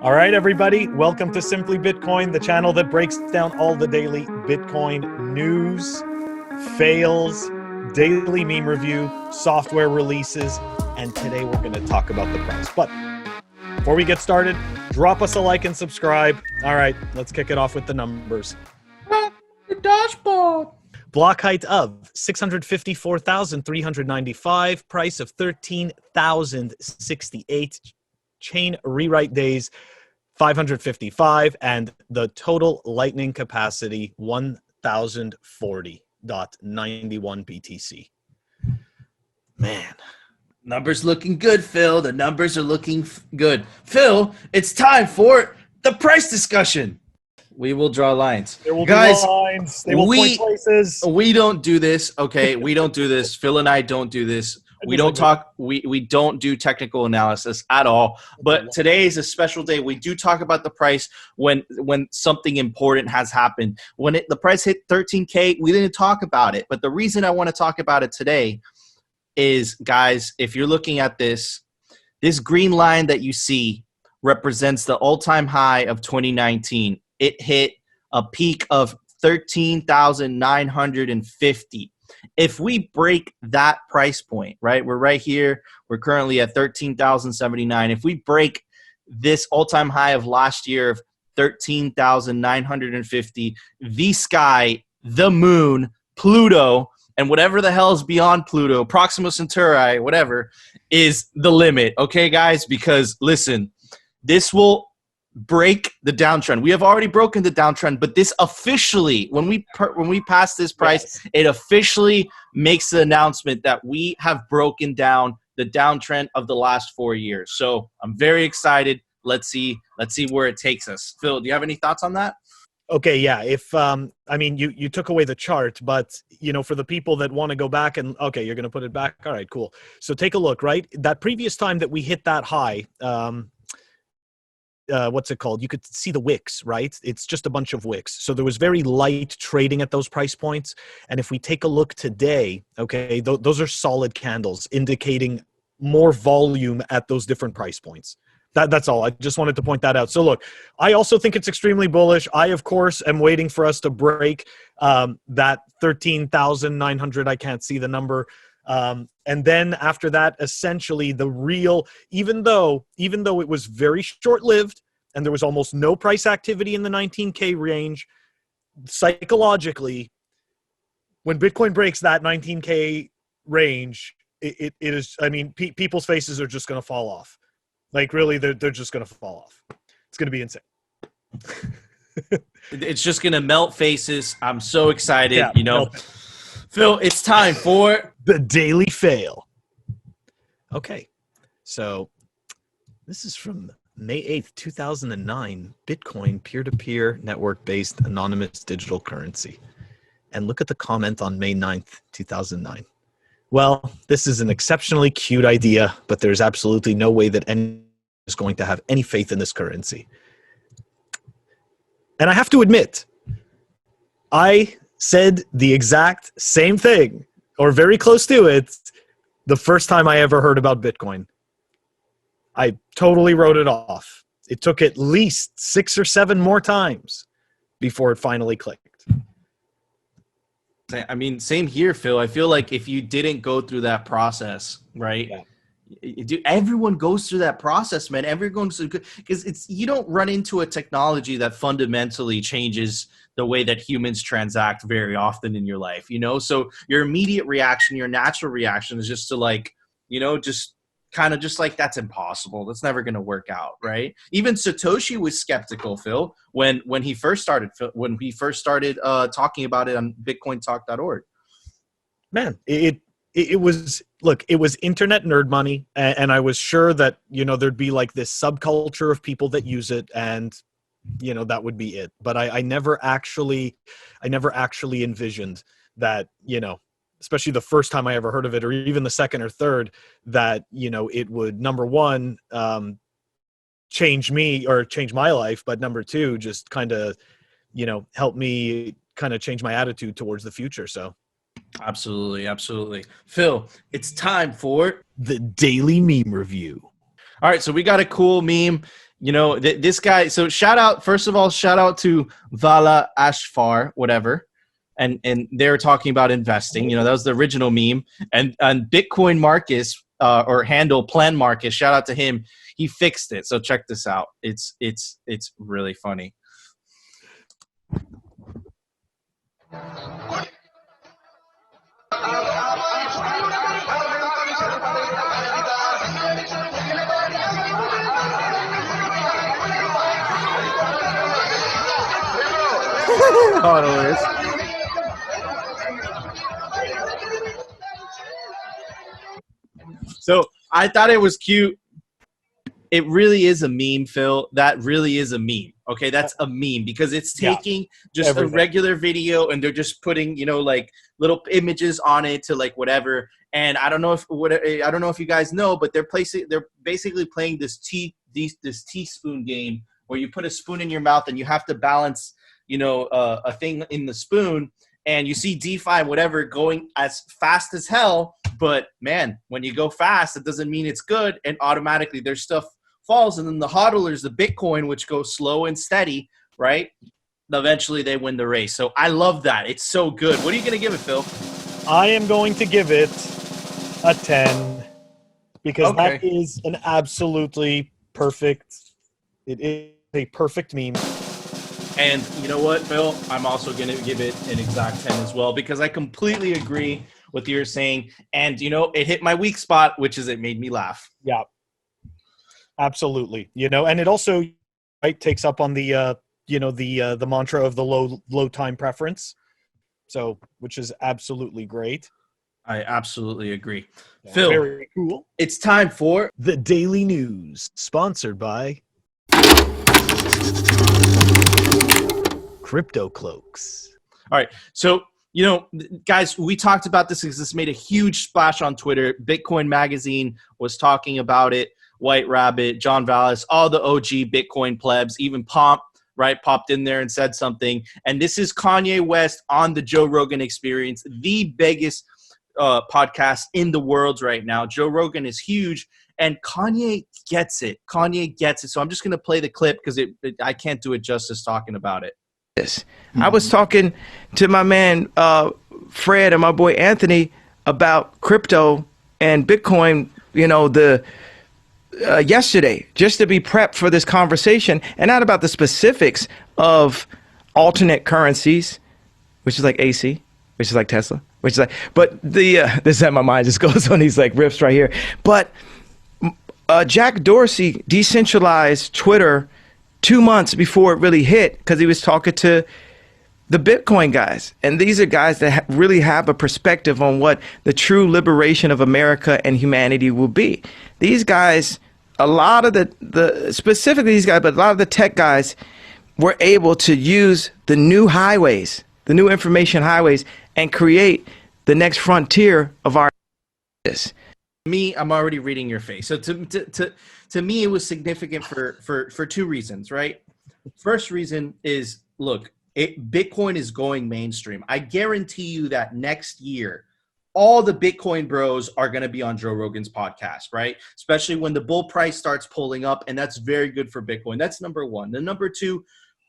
All right, everybody, welcome to Simply Bitcoin, the channel that breaks down all the daily Bitcoin news, fails, daily meme review, software releases, and today we're going to talk about the price. But before we get started, drop us a like and subscribe. All right, let's kick it off with the numbers. The dashboard. Block height of 654,395, price of 13,068, chain rewrite days 555, and the total lightning capacity 1,040.91 BTC. Man. Numbers looking good, Phil. The numbers are looking good. Phil, it's time for the price discussion. We will draw lines. There will Guys, be lines. They will point places. We don't do this, okay? We don't do this. Phil and I don't do this. We don't talk. We don't do technical analysis at all. But today is a special day. We do talk about the price when something important has happened. When the price hit 13K, we didn't talk about it. But the reason I want to talk about it today is, guys, if you're looking at this green line that you see represents the all-time high of 2019. It hit a peak of 13,950. If we break that price point, right, we're right here. We're currently at 13,079. If we break this all-time high of last year of 13,950, the sky, the moon, Pluto, and whatever the hell is beyond Pluto, Proxima Centauri, whatever, is the limit. Okay, guys? Because, listen, this will break the downtrend. We have already broken the downtrend, but this officially, when we pass this price, it officially makes the announcement that we have broken down the downtrend of the last 4 years. So I'm very excited. Let's see where it takes us. Phil, do you have any thoughts on that? Okay, yeah. If I mean, you took away the chart, but for the people that want to go back and okay, you're going to put it back. All right, cool. So take a look. Right, that previous time that we hit that high. What's it called? You could see the wicks, right? It's just a bunch of wicks. So there was very light trading at those price points. And if we take a look today, okay, those are solid candles indicating more volume at those different price points. That's all. I just wanted to point that out. So look, I also think it's extremely bullish. I, of course, am waiting for us to break that 13,900. I can't see the number. And then after that, essentially the real, even though it was very short-lived and there was almost no price activity in the 19K range, psychologically, when Bitcoin breaks that 19K range, it is, I mean, people's faces are just going to fall off. Like, really, they're just going to fall off. It's going to be insane. It's just going to melt faces. I'm so excited, Yeah, Phil, it's time for the daily fail. Okay, so this is from May 8th, 2009, Bitcoin peer-to-peer network-based anonymous digital currency. And look at the comment on May 9th, 2009. Well, this is an exceptionally cute idea, but there's absolutely no way that anyone is going to have any faith in this currency. And I have to admit, I said the exact same thing, or very close to it, the first time I ever heard about Bitcoin. I totally wrote it off. It took at least 6 or 7 more times before it finally clicked. I mean, same here, Phil. I feel like if you didn't go through that process, right? Yeah. Everyone goes through that process, man. Everyone's because you don't run into a technology that fundamentally changes the way that humans transact very often in your life, So your immediate reaction, your natural reaction is just to just kind of just like, that's impossible. That's never going to work out, right? Even Satoshi was skeptical, Phil, when he first started talking about it on bitcointalk.org. Man, it was, look, it was internet nerd money, and I was sure that, there'd be like this subculture of people that use it, and that would be it. But I never actually envisioned that, especially the first time I ever heard of it, or even the second or third, that, it would, number one, change me or change my life, but number two, just kind of, help me kind of change my attitude towards the future. So. Absolutely. Phil, it's time for the daily meme review. All right, so we got a cool meme. You know, this guy. So first of all, shout out to Vala Ashfar, whatever. And they're talking about investing. You know, that was the original meme. And Bitcoin Marcus or handle Plan Marcus, shout out to him. He fixed it. So check this out. It's really funny. Oh, no, it is. So I thought it was cute. It really is a meme, Phil. That really is a meme. Okay, that's a meme because it's taking just everything. A regular video and they're just putting, you know, like little images on it to like whatever. And I don't know if you guys know, but they're basically playing this teaspoon game where you put a spoon in your mouth and you have to balance, you know, a thing in the spoon. And you see DeFi and whatever going as fast as hell. But, man, when you go fast, it doesn't mean it's good. And automatically their stuff falls. And then the hodlers, the Bitcoin, which goes slow and steady, right? Eventually they win the race. So I love that. It's so good. What are you going to give it, Phil? I am going to give it a 10 because that is an absolutely perfect – it is a perfect meme. And you know what, Phil? I'm also going to give it an exact 10 as well because I completely agree with what you're saying. And, you know, it hit my weak spot, which is it made me laugh. Yeah, absolutely. You know, and it also takes up on the, the mantra of the low time preference. So, which is absolutely great. I absolutely agree. Yeah, Phil, very cool. It's time for the Daily News, sponsored by Crypto Cloaks. All right. So, you know, guys, we talked about this because this made a huge splash on Twitter. Bitcoin Magazine was talking about it. White Rabbit, John Vallis, all the OG Bitcoin plebs, even Pomp, right, popped in there and said something. And this is Kanye West on the Joe Rogan Experience, the biggest podcast in the world right now. Joe Rogan is huge. And Kanye gets it. So I'm just going to play the clip because I can't do it justice talking about it. I was talking to my man Fred and my boy Anthony about crypto and Bitcoin, you know, yesterday, just to be prepped for this conversation, and not about the specifics of alternate currencies, which is like AC, which is like Tesla, which is like, but this is how my mind just goes on these like riffs right here. But Jack Dorsey decentralized Twitter 2 months before it really hit because he was talking to the Bitcoin guys. And these are guys that really have a perspective on what the true liberation of America and humanity will be. These guys, a lot of specifically these guys, but a lot of the tech guys were able to use the new highways, the new information highways, and create the next frontier of our business. Me, I'm already reading your face. So to me, it was significant for two reasons, right? First reason is, look, Bitcoin is going mainstream. I guarantee you that next year, all the Bitcoin bros are going to be on Joe Rogan's podcast, right? Especially when the bull price starts pulling up, and that's very good for Bitcoin. That's number one. Then number two,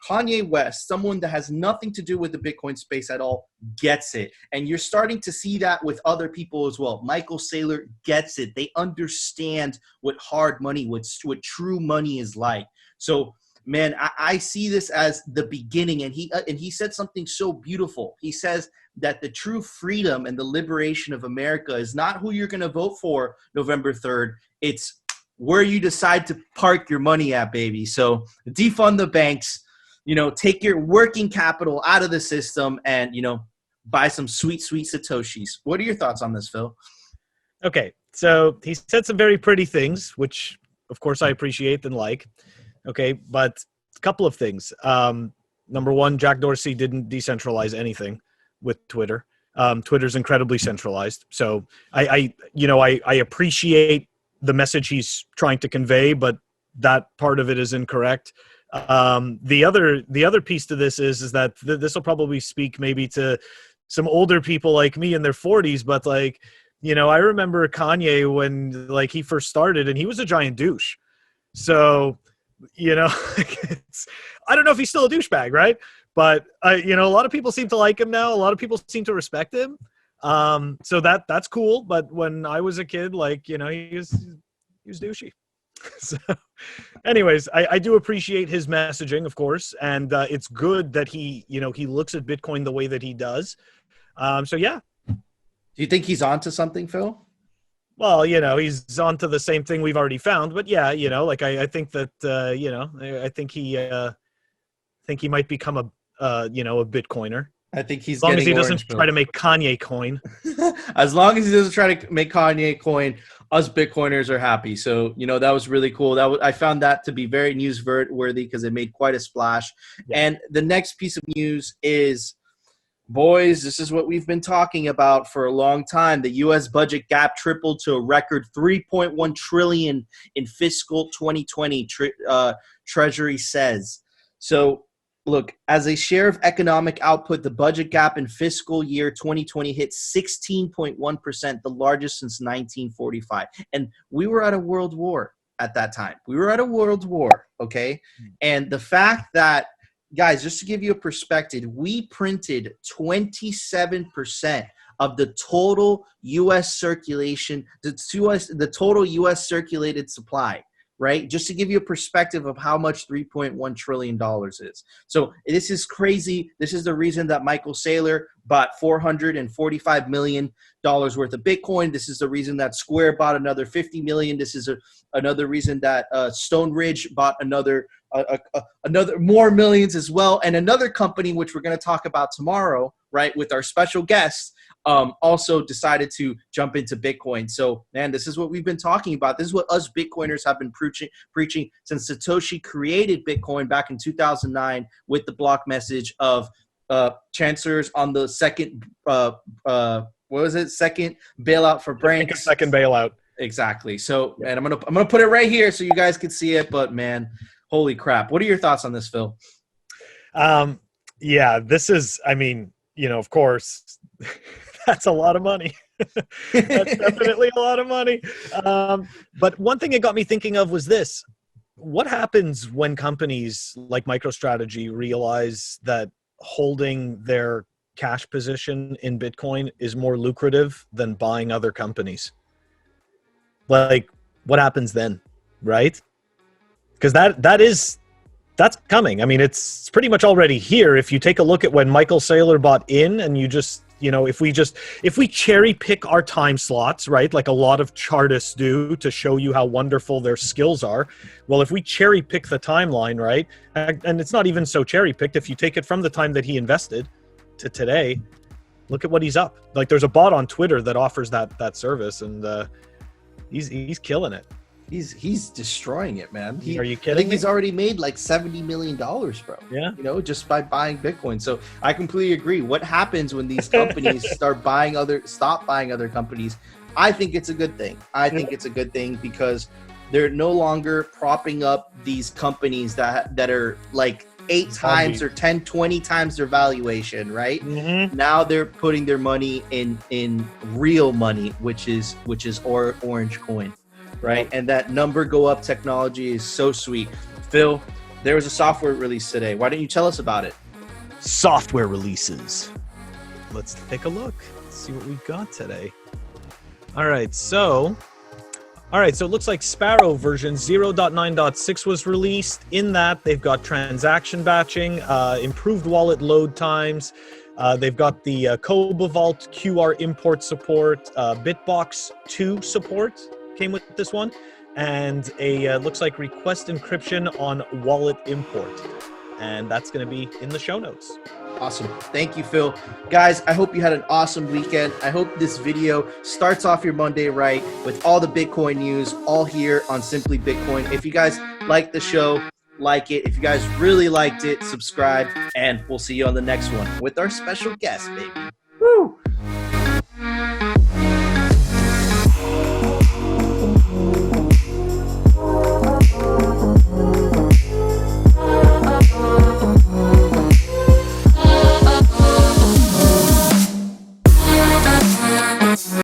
Kanye West, someone that has nothing to do with the Bitcoin space at all, gets it. And you're starting to see that with other people as well. Michael Saylor gets it. They understand what hard money, what true money is like. So, man, I see this as the beginning. And he said something so beautiful. He says that the true freedom and the liberation of America is not who you're going to vote for November 3rd. It's where you decide to park your money at, baby. So defund the banks. You know, take your working capital out of the system and, you know, buy some sweet, sweet Satoshis. What are your thoughts on this, Phil? Okay, so he said some very pretty things, which, of course, I appreciate and like. Okay, but a couple of things. Number one, Jack Dorsey didn't decentralize anything with Twitter. Twitter's incredibly centralized. So I appreciate the message he's trying to convey, but that part of it is incorrect. The other piece to this is that this will probably speak maybe to some older people like me in their 40s, but like, you know, I remember Kanye when like he first started and he was a giant douche. So you know, I don't know if he's still a douchebag, right? But you know, a lot of people seem to like him now. A lot of people seem to respect him. So that's cool. But when I was a kid, like, you know, he was douchey. So anyways, I do appreciate his messaging, of course, and it's good that he looks at Bitcoin the way that he does. So yeah. Do you think he's onto something, Phil? Well, you know, he's onto the same thing we've already found, but yeah, you know, like I think that I think he might become a Bitcoiner. I think he's as long as he getting doesn't try to make Kanye coin. As long as he doesn't try to make Kanye coin, us Bitcoiners are happy. So, you know, that was really cool. I found that to be very newsworthy because it made quite a splash. Yeah. And the next piece of news is, boys, this is what we've been talking about for a long time. The U.S. budget gap tripled to a record $3.1 trillion in fiscal 2020, Treasury says. So, look, as a share of economic output, the budget gap in fiscal year 2020 hit 16.1%, the largest since 1945. And we were at a world war at that time. We were at a world war, okay? And the fact that, guys, just to give you a perspective, we printed 27% of the total U.S. circulation, the total U.S. circulated supply, right? Just to give you a perspective of how much $3.1 trillion is. So this is crazy. This is the reason that Michael Saylor bought $445 million worth of Bitcoin. This is the reason that Square bought another $50 million. This is another reason that Stone Ridge bought another more millions as well. And another company, which we're going to talk about tomorrow, right, with our special guest, also decided to jump into Bitcoin. So, man, this is what we've been talking about. This is what us Bitcoiners have been preaching since Satoshi created Bitcoin back in 2009 with the block message of chancellors on the second, second bailout for banks. Second bailout. Exactly. So, man, I'm gonna put it right here so you guys can see it. But, man, holy crap! What are your thoughts on this, Phil? Yeah, this is. I mean, you know, of course. That's a lot of money. That's definitely a lot of money. But one thing it got me thinking of was this. What happens when companies like MicroStrategy realize that holding their cash position in Bitcoin is more lucrative than buying other companies? Like, what happens then, right? Because that's coming. I mean, it's pretty much already here. If you take a look at when Michael Saylor bought in, and you just, you know, if we cherry pick our time slots, right, like a lot of chartists do to show you how wonderful their skills are. Well, if we cherry pick the timeline, right, and it's not even so cherry picked, if you take it from the time that he invested to today, look at what he's up. Like, there's a bot on Twitter that offers that service, and he's killing it. He's destroying it, man. Are you kidding? I think he's already made like $70 million, bro. Yeah. You know, just by buying Bitcoin. So I completely agree. What happens when these companies stop buying other companies? I think it's a good thing. I think it's a good thing because they're no longer propping up these companies that are like 8 times or 10, 20 times their valuation, right? Mm-hmm. Now they're putting their money in real money, which is orange coin. Right, and that number go up technology is so sweet. Phil, there was a software release today. Why don't you tell us about it? Software releases. Let's take a look. Let's see what we've got today. All right, so it looks like Sparrow version 0.9.6 was released. In that, they've got transaction batching, improved wallet load times. They've got the Koba Vault QR import support, Bitbox 2 support. Came with this one, and a looks like request encryption on wallet import, and that's going to be in the show notes. Awesome. Thank you, Phil. Guys, I hope you had an awesome weekend. I hope this video starts off your Monday right with all the Bitcoin news, all here on Simply Bitcoin. If you guys like the show, like it. If you guys really liked it, subscribe, and we'll see you on the next one with our special guest, baby. Woo!